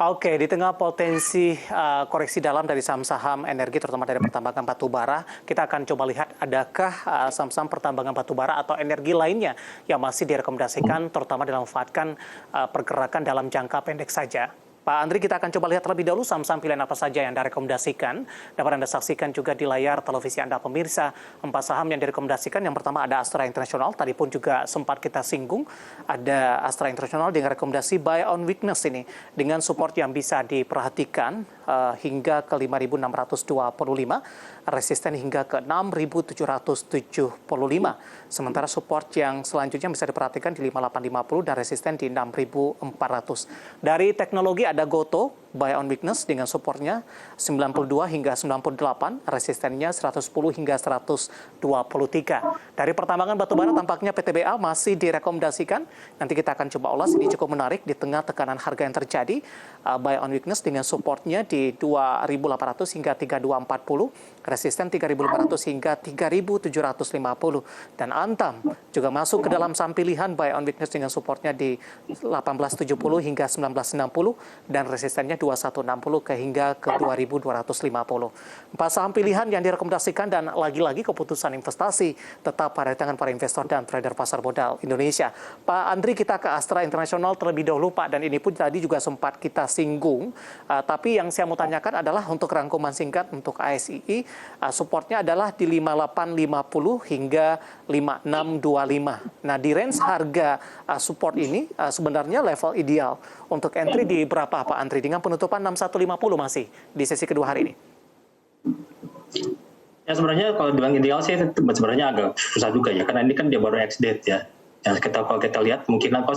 Oke, di tengah potensi koreksi dalam dari saham-saham energi, terutama dari pertambangan batu bara, kita akan coba lihat adakah saham-saham pertambangan batu bara atau energi lainnya yang masih direkomendasikan, terutama dalam memanfaatkan pergerakan dalam jangka pendek saja. Pak Andri, kita akan coba lihat terlebih dahulu saham-saham pilihan apa saja yang direkomendasikan. Dapat Anda saksikan juga di layar televisi Anda pemirsa. 4 saham yang direkomendasikan. Yang pertama ada Astra International. Tadi pun juga sempat kita singgung. Ada Astra International dengan rekomendasi buy on weakness ini. Dengan support yang bisa diperhatikan hingga ke 5.625. Resisten hingga ke 6.775. Sementara support yang selanjutnya bisa diperhatikan di 5.850 dan resisten di 6.400. Dari teknologi ada Goto, buy on weakness dengan supportnya 92 hingga 98, resistennya 110 hingga 123. Dari pertambangan batubara tampaknya PTBA masih direkomendasikan. Nanti kita akan coba ulas, ini cukup menarik di tengah tekanan harga yang terjadi. Buy on weakness dengan supportnya di 2.800 hingga 3.240, resisten 3.500 hingga 3.750. Dan Antam juga masuk ke dalam saham pilihan buy on weakness dengan supportnya di 1870 hingga 1960 dan resistennya 2160 hingga ke 2250. 4 saham pilihan yang direkomendasikan dan lagi-lagi keputusan investasi tetap pada tangan para investor dan trader pasar modal Indonesia. Pak Andri, kita ke Astra International terlebih dahulu Pak, dan ini pun tadi juga sempat kita singgung. Tapi yang saya mau tanyakan adalah untuk rangkuman singkat untuk ASII, supportnya adalah di 5850 hingga 5625. Nah, di range harga support ini sebenarnya level ideal untuk entry di berapa Pak Andri? Dengan penutupan 6150 masih di sesi kedua hari ini. Ya sebenarnya kalau dibilang ideal sih sebenarnya agak susah juga ya, karena ini kan dia baru ex-date ya. Ya kalau kita lihat kemungkinan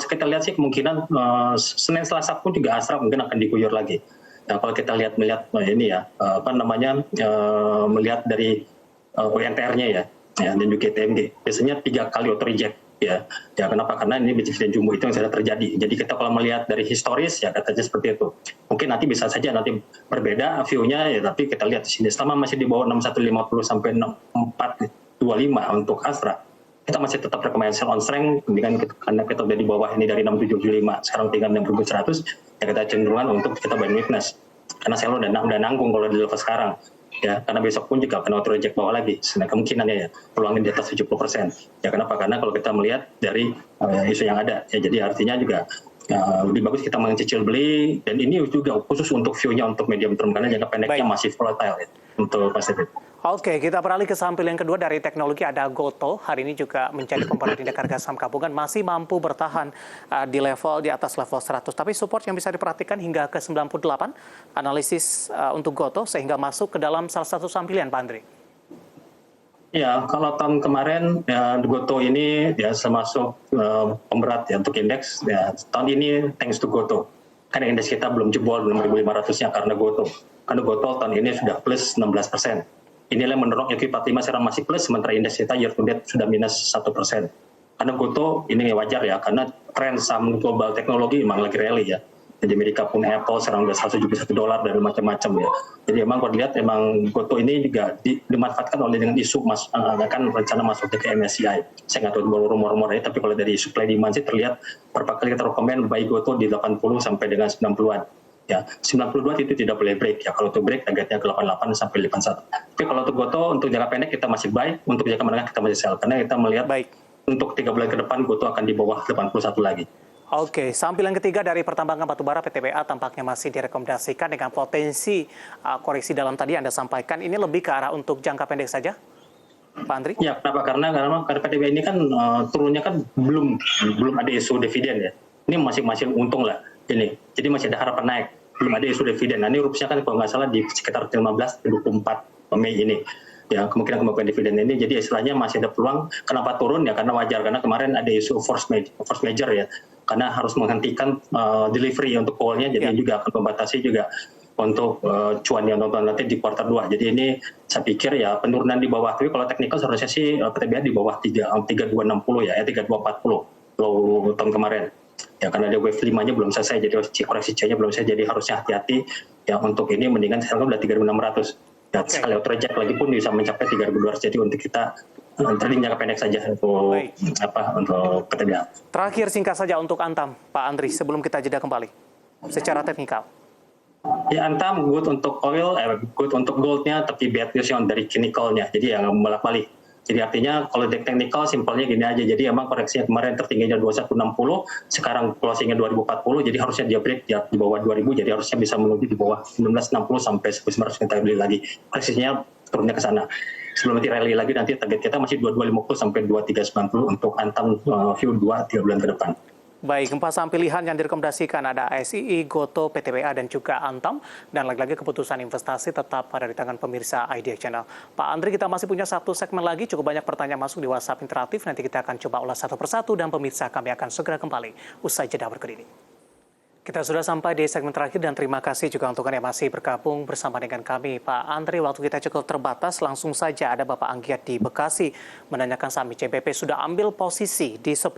Senin Selasa pun juga Astra mungkin akan diguyur lagi. Nah, kalau kita melihat ini ya melihat dari UNTR-nya ya dan juga TMG biasanya 3 kali auto reject ya kenapa, karena ini dividen jumbo itu yang sudah terjadi. Jadi kita kalau melihat dari historis ya katanya seperti itu. Mungkin nanti bisa saja nanti berbeda view-nya ya, tapi kita lihat di sini selama masih di bawah 6150 sampai 6425 untuk Astra, kita masih tetap rekomendasi on strength karena kita udah di bawah ini dari 6775 sekarang tinggal 6100 ya, kita cenderungan untuk kita buy weakness karena selalu udah nanggung kalau di level sekarang ya, karena besok pun juga akan auto reject bawah lagi, sehingga kemungkinannya ya peluangnya di atas 70%. Ya kenapa? Karena kalau kita melihat dari isu yang ada ya, jadi artinya juga lebih bagus kita mencicil beli, dan ini juga khusus untuk view-nya untuk medium term karena jangka pendeknya masih volatile ya, untuk Pasifik. Oke, kita beralih ke saham pilihan kedua dari teknologi ada Goto. Hari ini juga menjadi komponen indeks harga saham gabungan, masih mampu bertahan di atas level 100. Tapi support yang bisa diperhatikan hingga ke 98 analisis untuk Goto sehingga masuk ke dalam salah satu saham pilihan, Pak Andri. Ya, kalau tahun kemarin ya, Goto ini ya termasuk pemberat ya untuk indeks. Ya, tahun ini thanks to Goto. Karena indeks kita belum jebol 6.500-nya karena Goto. Karena Goto tahun ini sudah plus 16%. Inilah yang mendorong EQ45 sekarang masih plus, sementara indeks kita year to date sudah minus 1%. Karena Goto ini wajar ya, karena tren saham global teknologi memang lagi rally ya. Jadi Amerika pun Apple sekarang udah $171 dan macam-macam ya. Jadi emang kalau dilihat emang Goto ini juga dimanfaatkan oleh dengan isu akan rencana masuk ke MSCI. Saya nggak tahu rumor-rumornya, tapi kalau dari supply demand sih terlihat beberapa kali kita rekomend buy Goto di 80 sampai dengan 90-an. Ya, 92 itu tidak boleh break ya. Kalau untuk break targetnya ke 88 sampai 81. Tapi kalau untuk Goto untuk jangka pendek kita masih buy, untuk jangka menengah kita masih sell karena kita melihat untuk 3 bulan ke depan Goto akan di bawah 81 lagi. Oke, saham pilihan ketiga dari pertambangan batubara PTBA tampaknya masih direkomendasikan dengan potensi koreksi dalam tadi Anda sampaikan. Ini lebih ke arah untuk jangka pendek saja, Pak Andri? Ya, kenapa? Karena PTBA ini kan turunnya kan belum ada isu dividen ya. Ini masih untung lah ini. Jadi masih ada harapan naik. Belum ada isu dividen. Nah, ini rupanya kan kalau nggak salah di sekitar 15-24 Mei ini. Ya, kemungkinan dividen ini. Jadi istilahnya masih ada peluang. Kenapa turun? Ya karena wajar. Karena kemarin ada isu force major ya. Karena harus menghentikan delivery untuk coal-nya. Jadi juga akan membatasi juga untuk cuan yang nonton nanti di kuartal 2. Jadi ini saya pikir ya penurunan di bawah. Tapi kalau teknikal seharusnya sih PTBA di bawah 3260 ya 3240 low tahun kemarin. Ya karena ada wave 5-nya belum selesai, jadi koreksi C-nya belum selesai, jadi harusnya hati-hati ya untuk ini, mendingan sekarang udah 3.600 ya, sekali auto reject lagi pun bisa mencapai 3.200, jadi untuk kita trading jangka pendek saja untuk untuk PTBA. Terakhir singkat saja untuk Antam, Pak Andri, sebelum kita jeda kembali secara teknikal. Ya, Antam good untuk oil, good untuk goldnya, tapi bad news yang dari chemicalnya. Jadi yang bolak-balik. Jadi artinya kalau di teknikal simpelnya gini aja. Jadi emang koreksinya kemarin tertingginya 2160, sekarang closingnya 2040. Jadi harusnya dia break di bawah 2000. Jadi harusnya bisa menuju di bawah 1960 sampai 1900 kita beli lagi. Koreksinya turunnya ke sana. Sebelum nanti rally lagi, nanti target kita masih 2250 sampai 2390 untuk Antam view 2-3 bulan ke depan. Baik, 4 saham pilihan yang direkomendasikan ada ASII, Goto, PTBA, dan juga Antam. Dan lagi-lagi keputusan investasi tetap ada di tangan pemirsa Idea Channel. Pak Andri, kita masih punya satu segmen lagi. Cukup banyak pertanyaan masuk di WhatsApp interaktif. Nanti kita akan coba ulas satu persatu dan pemirsa kami akan segera kembali usai jeda berikut ini. Kita sudah sampai di segmen terakhir dan terima kasih juga untuk Anda yang masih bergabung bersama dengan kami. Pak Andri, waktu kita cukup terbatas, langsung saja ada Bapak Anggiat di Bekasi menanyakan saham ICBP sudah ambil posisi di 10.000.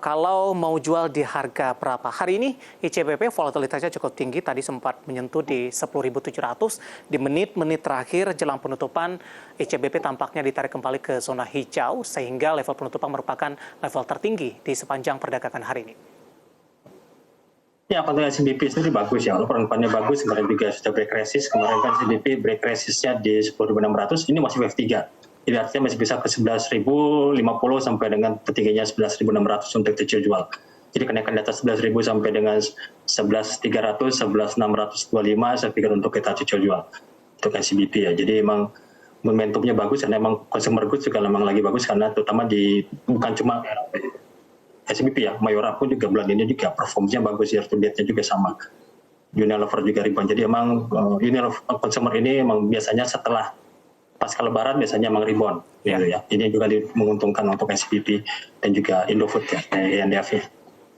Kalau mau jual di harga berapa? Hari ini ICBP volatilitasnya cukup tinggi, tadi sempat menyentuh di 10.700. Di menit-menit terakhir jelang penutupan, ICBP tampaknya ditarik kembali ke zona hijau sehingga level penutupan merupakan level tertinggi di sepanjang perdagangan hari ini. Ya, kalau CDP sendiri bagus ya, peran-perannya bagus, kemarin juga sudah break resist, kemarin kan CDP break resistnya di 10.600, ini masih wave 3. Jadi artinya masih bisa ke 11.050 sampai dengan tertingginya 11.600 untuk kecil jual. Jadi kenaikan di atas 11.000 sampai dengan 11.300, 11.625, saya pikir untuk kita cicil jual. Untuk CDP ya, jadi emang momentumnya bagus, karena emang consumer goods juga memang lagi bagus, karena terutama di, bukan cuma SBP ya, Mayora pun juga bulan ini juga performanya bagus, year to date-nya juga sama. Unilever juga rebound. Jadi emang Unilever consumer ini emang biasanya setelah pasca lebaran biasanya emang rebound. Gitu ya. Ini juga menguntungkan untuk SBP dan juga Indofood ya, INDF-nya.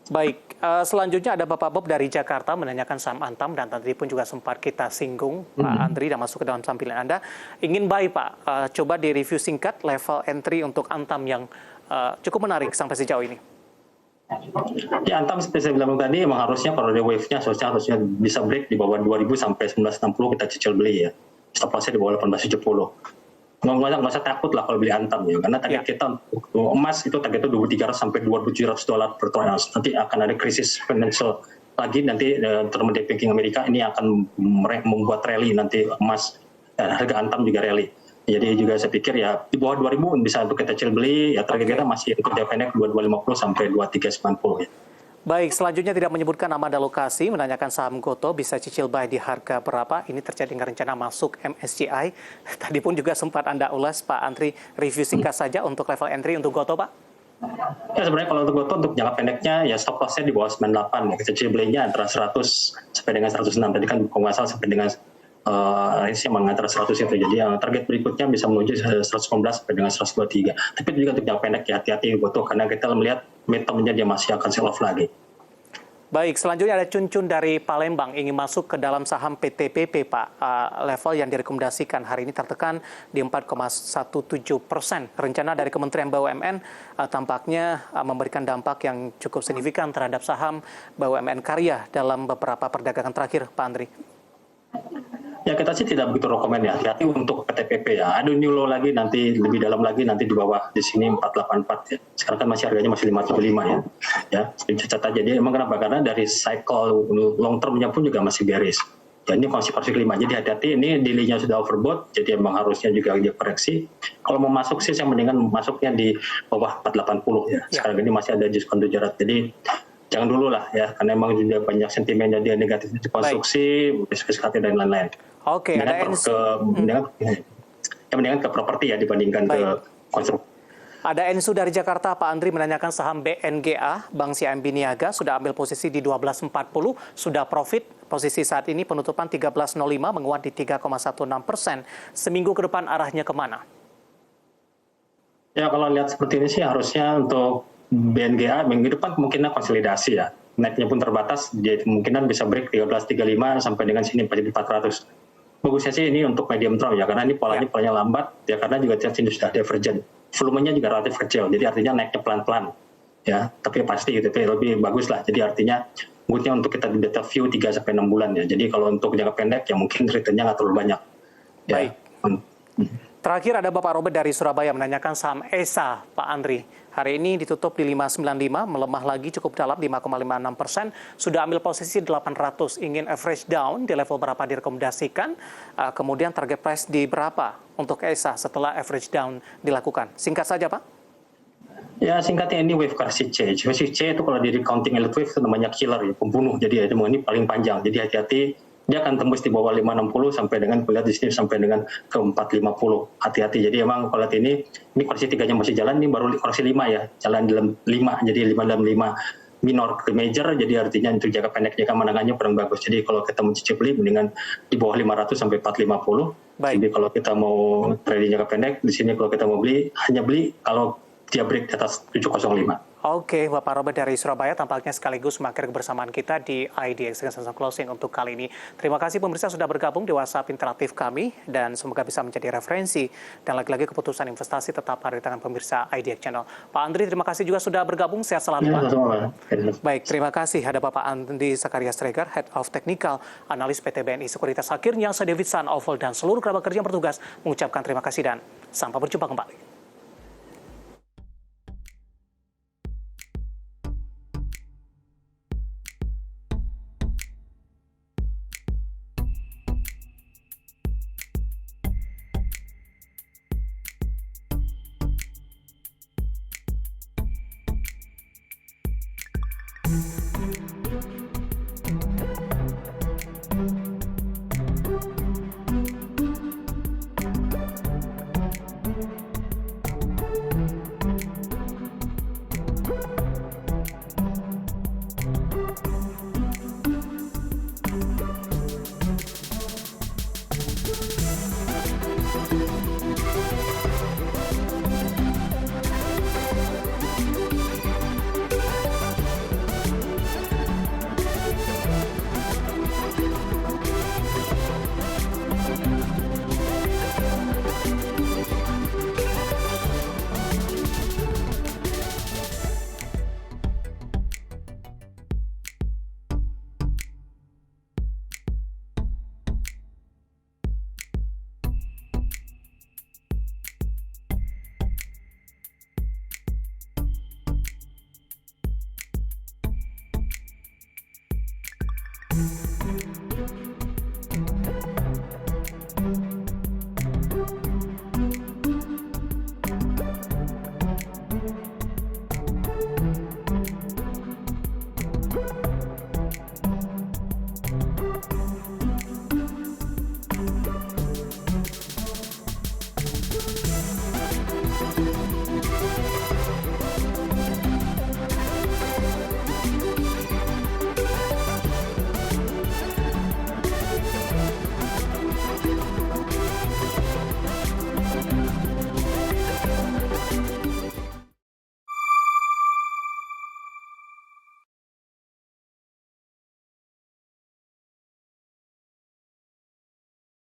Baik, selanjutnya ada Bapak Bob dari Jakarta menanyakan saham Antam dan tadi pun juga sempat kita singgung, Pak Andri dan masuk ke dalam sampilan Anda. Ingin buy Pak, coba di review singkat level entry untuk Antam yang cukup menarik sampai sejauh ini. Ya, Antam seperti saya bilang tadi, emang harusnya kalau ada wave-nya harusnya bisa break di bawah 2000 sampai 1960 kita cicil beli ya. Stop loss-nya di bawah 1870. Nggak usah takut lah kalau beli Antam ya, karena target kita emas itu targetnya 2.300 sampai 2.700 per troy ounce. Nanti akan ada krisis financial lagi, nanti terutama di banking Amerika ini akan membuat rally nanti emas, dan harga Antam juga rally. Jadi juga saya pikir ya di bawah 2000 bisa untuk kita cicil beli, ya target kita masih untuk jangka pendek 2250 sampai 2390 ya. Baik, selanjutnya tidak menyebutkan nama dan lokasi, menanyakan saham Goto bisa cicil buy di harga berapa. Ini terjadi dengan rencana masuk MSCI. Tadi pun juga sempat Anda ulas, Pak Andri, review singkat saja untuk level entry untuk Goto, Pak. Ya sebenarnya kalau untuk Goto untuk jangka pendeknya ya stop loss-nya di bawah 98 ya. Cicil belinya antara 100 sampai dengan 106. Tadi kan kalau nggak salah sampai dengan range-nya mengantar 100 itu. Jadi target berikutnya bisa menuju 115 sampai dengan 123. Tapi juga untuk jangka pendek ya hati-hati Goto, karena kita melihat momentumnya dia masih akan sell off lagi. Baik, selanjutnya ada Cuncun dari Palembang ingin masuk ke dalam saham PTPP, Pak. Level yang direkomendasikan hari ini tertekan di 4,17%. Rencana dari Kementerian BUMN tampaknya memberikan dampak yang cukup signifikan terhadap saham BUMN Karya dalam beberapa perdagangan terakhir, Pak Andri. Ya kita sih tidak begitu rekomen ya, hati-hati untuk PTPP ya. Ada new low lagi nanti lebih dalam lagi nanti di bawah di sini 484 ya. Sekarang kan masih harganya masih 575 ya. Ya, catat aja. Jadi emang kenapa? Karena dari cycle long termnya pun juga masih bearish. Ya ini masih porsi kelima. Jadi hati-hati, ini daily-nya sudah overbought, jadi emang harusnya juga dia koreksi. Kalau mau masuk sih saya mendingan masuknya di bawah 480 ya. Sekarang ini masih ada diskon 700. Jadi jangan dulu lah ya, karena emang juga banyak sentimennya dia negatif di konstruksi, fiskalitas dan lain-lain. Oke, ada mendingan ke properti ya dibandingkan ke konstruksi. Ada Ensu dari Jakarta, Pak Andri menanyakan saham BNGA, Bank CIMB Niaga, sudah ambil posisi di 12.40, sudah profit, posisi saat ini penutupan 13.05, menguat di 3,16%. Seminggu ke depan arahnya kemana? Ya kalau lihat seperti ini sih harusnya untuk BNGA minggu depan kemungkinan konsolidasi ya. Naiknya pun terbatas, jadi kemungkinan bisa break 13.35 sampai dengan sini 4.400. Bagusnya sih ini untuk medium term ya, karena ini polanya lambat ya, karena juga ini sudah divergent. Volumenya juga relatif kecil, jadi artinya naiknya pelan-pelan ya, tapi pasti gitu, lebih bagus lah. Jadi artinya goodnya untuk kita di data view 3-6 bulan ya. Jadi kalau untuk jangka pendek ya mungkin return-nya nggak terlalu banyak. Ya. Baik. Terakhir ada Bapak Robert dari Surabaya menanyakan saham ESA, Pak Andri. Hari ini ditutup di 595, melemah lagi cukup dalam 5,56%. Sudah ambil posisi 800, ingin average down di level berapa direkomendasikan, kemudian target price di berapa untuk ESA setelah average down dilakukan. Singkat saja Pak. Ya singkatnya ini wave correction C. Correction C itu kalau di recounting elite wave itu namanya killer ya, pembunuh. Jadi ini paling panjang. Jadi hati-hati, dia akan tembus di bawah 560 sampai dengan lihat di sini sampai dengan ke 450. Hati-hati. Jadi emang kalau lihat ini koreksi 3-nya masih jalan, ini baru koreksi 5 ya. Jalan dalam 5, jadi 5 dalam 5 minor ke major, jadi artinya untuk jangka pendek, jangka menengahnya kurang bagus. Jadi kalau kita mencicip beli mendingan di bawah 500 sampai 450. Jadi kalau kita mau trading jangka pendek, di sini kalau kita mau beli, hanya beli kalau dia break di atas 705. Oke, Bapak Robert dari Surabaya tampaknya sekaligus mengakhiri kebersamaan kita di IDX Extension Closing untuk kali ini. Terima kasih pemirsa sudah bergabung di WhatsApp interaktif kami dan semoga bisa menjadi referensi. Dan lagi-lagi keputusan investasi tetap ada di tangan pemirsa IDX Channel. Pak Andri, terima kasih juga sudah bergabung. Sehat selalu, Pak. Baik, terima kasih. Ada Bapak Andri Zakaria Stregar, Head of Technical, Analis PT BNI Sekuritas. Akhirnya, saya David San Oval dan seluruh kerabat kerja yang bertugas mengucapkan terima kasih dan sampai berjumpa kembali.